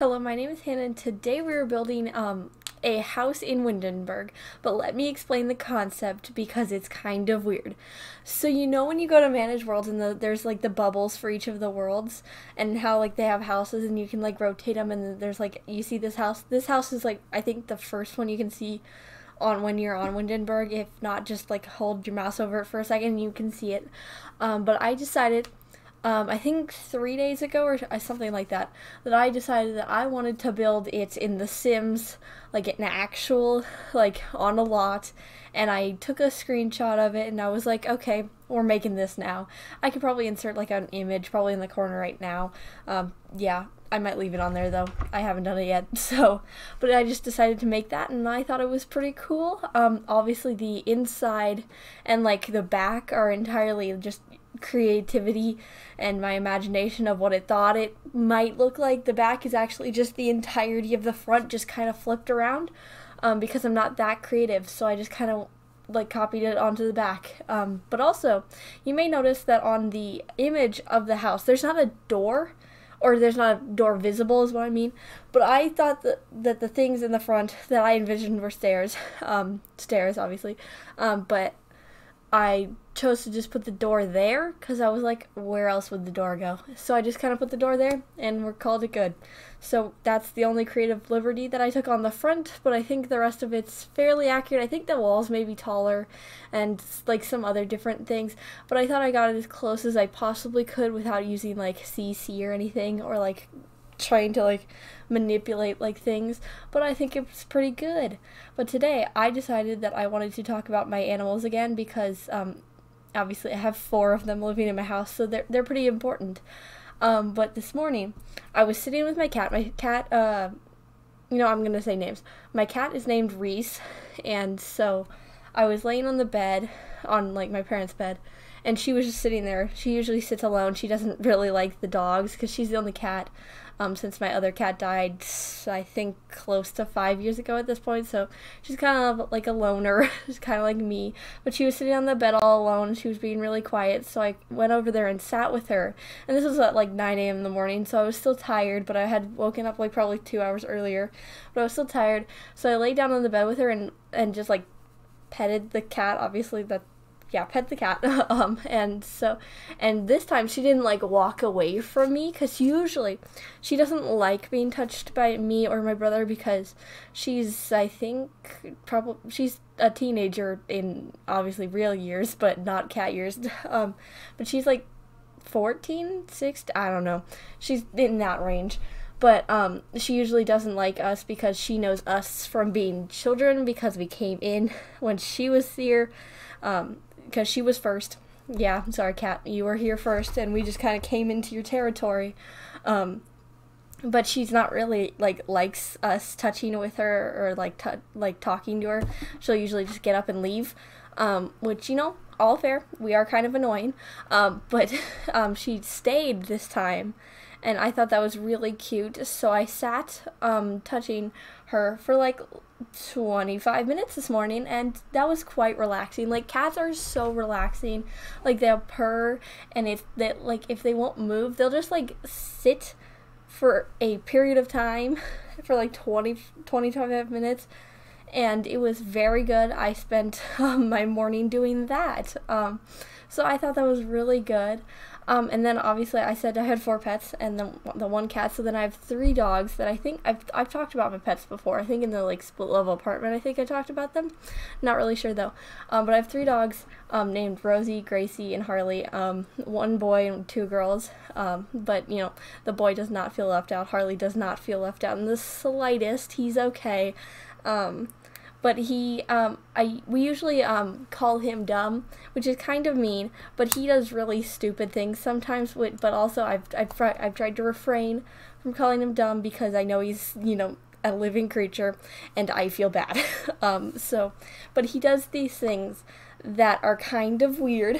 Hello, my name is Hannah, and today we are building a house in Windenburg. But let me explain the concept because it's kind of weird. So you know when you go to Manage Worlds and there's like the bubbles for each of the worlds, and how like they have houses and you can like rotate them, and there's like you see this house. This house is like I think the first one you can see on when you're on Windenburg. If not, just like hold your mouse over it for a second and you can see it. But I decided I think 3 days ago or something like that, that I decided that I wanted to build it in The Sims, like an actual, like on a lot, and I took a screenshot of it and I was like, okay, we're making this now. I could probably insert like an image probably in the corner right now. Yeah, I might leave it on there though. I haven't done it yet, so, but I just decided to make that and I thought it was pretty cool. Obviously the inside and like the back are entirely just creativity and my imagination of what it thought it might look like. The back is actually just the entirety of the front just kind of flipped around because I'm not that creative, so I just kind of like copied it onto the back. But also, you may notice that on the image of the house, there's not a door, or there's not a door visible is what I mean, but I thought that the things in the front that I envisioned were stairs, stairs obviously, but I chose to just put the door there because I was like, where else would the door go? So I just kind of put the door there and we're called it good. So that's the only creative liberty that I took on the front, but I think the rest of it's fairly accurate. I think the walls may be taller and like some other different things, but I thought I got it as close as I possibly could without using like CC or anything, or like trying to like manipulate like things, but I think it's pretty good. But today I decided that I wanted to talk about my animals again because obviously I have 4 of them living in my house, so they're pretty important. But this morning I was sitting with my cat. My cat, I'm gonna say names. My cat is named Reese, and so I was laying on the bed, on like my parents' bed, and she was just sitting there. She usually sits alone. She doesn't really like the dogs because she's the only cat since my other cat died, I think close to 5 years ago at this point, so she's kind of like a loner. She's kind of like me, but she was sitting on the bed all alone. She was being really quiet, so I went over there and sat with her, and this was at like 9 a.m. in the morning, so I was still tired, but I had woken up like probably 2 hours earlier, but I was still tired, so I laid down on the bed with her and just like petted the cat. Obviously pet the cat. And this time she didn't like walk away from me, because usually she doesn't like being touched by me or my brother because she's, I think, probably she's a teenager in obviously real years, but not cat years. But she's like 14, 16, I don't know. She's in that range. But she usually doesn't like us because she knows us from being children, because we came in when she was here. Because she was first. Yeah, I'm sorry, cat. You were here first, and we just kind of came into your territory. But she's not really, like, likes us touching with her or, like, talking to her. She'll usually just get up and leave, which, all fair. We are kind of annoying. But she stayed this time, and I thought that was really cute. So I sat touching her for, like, 25 minutes this morning, and that was quite relaxing. Like, cats are so relaxing. Like, they'll purr, and if they won't move, they'll just like sit for a period of time for like 25 minutes, and it was very good. I spent my morning doing that. So I thought that was really good. And then obviously I said I had 4 pets and the 1 cat, so then I have 3 dogs that I think I've talked about my pets before. I think in the like split level apartment I think I talked about them. Not really sure though. But I have 3 dogs named Rosie, Gracie, and Harley. 1 boy and 2 girls. But the boy does not feel left out. Harley does not feel left out in the slightest. He's okay. But we usually call him dumb, which is kind of mean, but he does really stupid things sometimes. But also I've tried to refrain from calling him dumb because I know he's a living creature, and I feel bad. But he does these things that are kind of weird.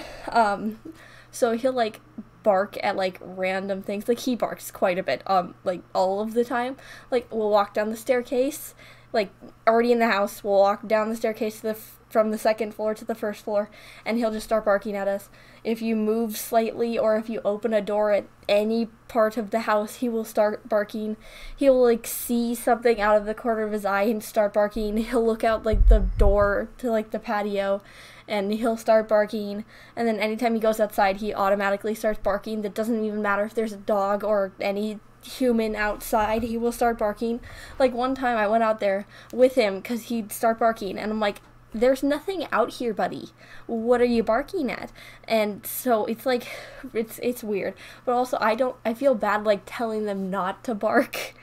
So he'll like bark at like random things. Like, he barks quite a bit, like all of the time. Like, we'll walk down the staircase like already in the house. We'll walk down the staircase to from the second floor to the first floor, and he'll just start barking at us. If you move slightly or if you open a door at any part of the house, he will start barking. He'll like see something out of the corner of his eye and start barking. He'll look out like the door to like the patio and he'll start barking. And then anytime he goes outside, he automatically starts barking. That doesn't even matter if there's a dog or any human outside, he will start barking. Like one time I went out there with him because he'd start barking and I'm like, there's nothing out here, buddy. What are you barking at? And so it's like, it's weird. But also I feel bad like telling them not to bark.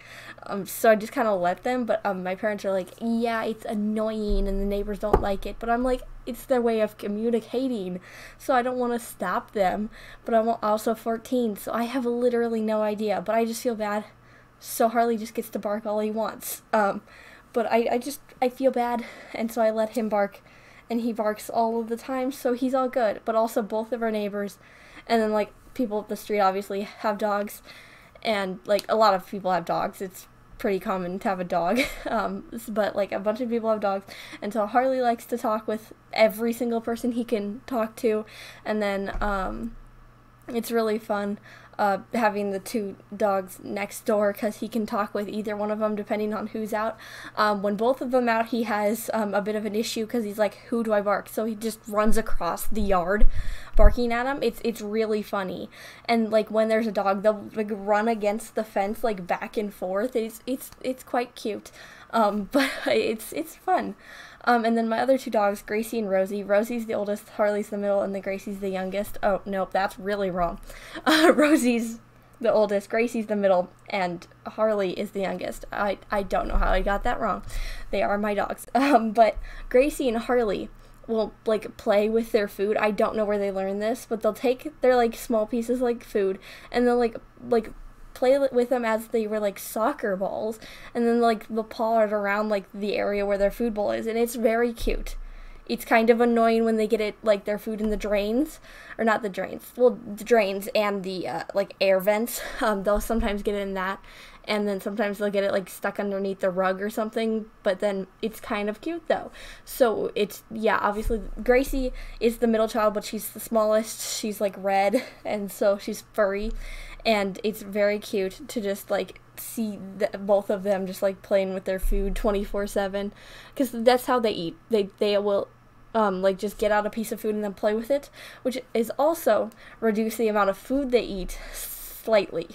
So I just kind of let them, but my parents are like, yeah, it's annoying and the neighbors don't like it. But I'm like, it's their way of communicating, so I don't want to stop them. But I'm also 14, so I have literally no idea. But I just feel bad. So Harley just gets to bark all he wants. But I feel bad, and so I let him bark, and he barks all of the time, so he's all good. But also both of our neighbors, and then like people up the street obviously have dogs, and like a lot of people have dogs. It's pretty common to have a dog, but like a bunch of people have dogs, and so Harley likes to talk with every single person he can talk to, and then it's really fun having the two dogs next door because he can talk with either one of them depending on who's out. When both of them out, he has a bit of an issue because he's like, who do I bark? So he just runs across the yard barking at him. It's really funny. And like when there's a dog, they'll like run against the fence like back and forth. It's quite cute. But it's fun. And then my other two dogs, Gracie and Rosie. Rosie's the oldest, Harley's the middle, and then Gracie's the youngest. Oh, nope, that's really wrong. Rosie's the oldest, Gracie's the middle, and Harley is the youngest. I don't know how I got that wrong. They are my dogs. But Gracie and Harley will like play with their food. I don't know where they learned this, but they'll take their like small pieces like food and they'll like play with them as they were like soccer balls, and then like they'll paw it around like the area where their food bowl is, and it's very cute. It's kind of annoying when they get it like their food in the drains, or not the drains, well the drains and the like air vents. They'll sometimes get it in that, and then sometimes they'll get it like stuck underneath the rug or something, but then it's kind of cute though. So it's, yeah, obviously Gracie is the middle child, but she's the smallest. She's like red, and so she's furry, and it's very cute to just like see both of them just like playing with their food 24/7, because that's how they eat. They will like just get out a piece of food and then play with it, which is also reduce the amount of food they eat slightly,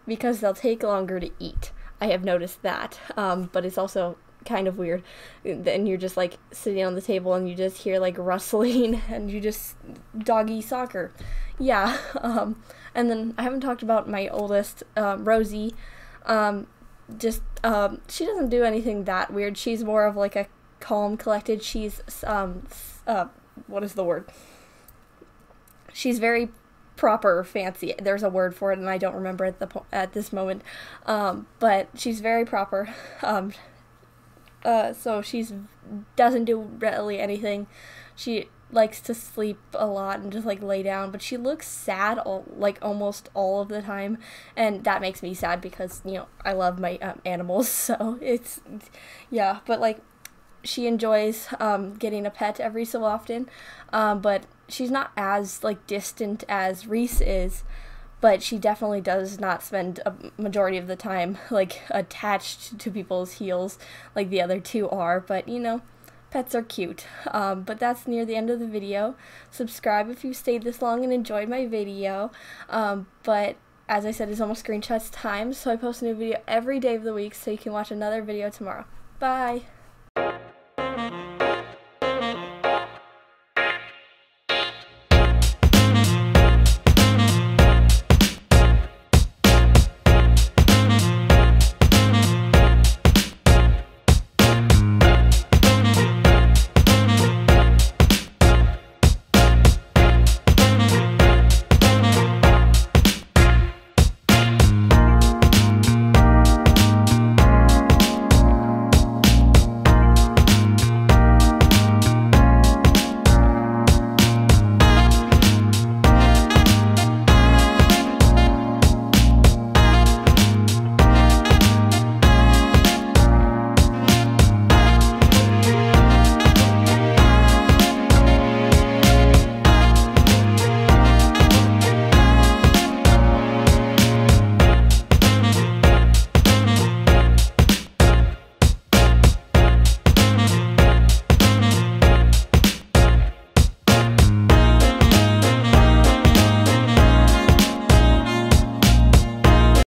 because they'll take longer to eat. I have noticed that, but it's also kind of weird. Then you're just like sitting on the table and you just hear like rustling and you just doggy soccer. Yeah. And then I haven't talked about my oldest, Rosie. She doesn't do anything that weird. She's more of like a calm, collected. She's what is the word? She's very proper, fancy. There's a word for it and I don't remember at this moment. But she's very proper. So she's doesn't do really anything. She likes to sleep a lot and just like lay down, but she looks sad like almost all of the time, and that makes me sad because, you know, I love my animals. So it's, yeah, but like she enjoys getting a pet every so often, but she's not as like distant as Reese is, but she definitely does not spend a majority of the time like attached to people's heels like the other two are. But you know, pets are cute. But that's near the end of the video. Subscribe if you stayed this long and enjoyed my video. But as I said, it's almost screenshots time, so I post a new video every day of the week, so you can watch another video tomorrow. Bye!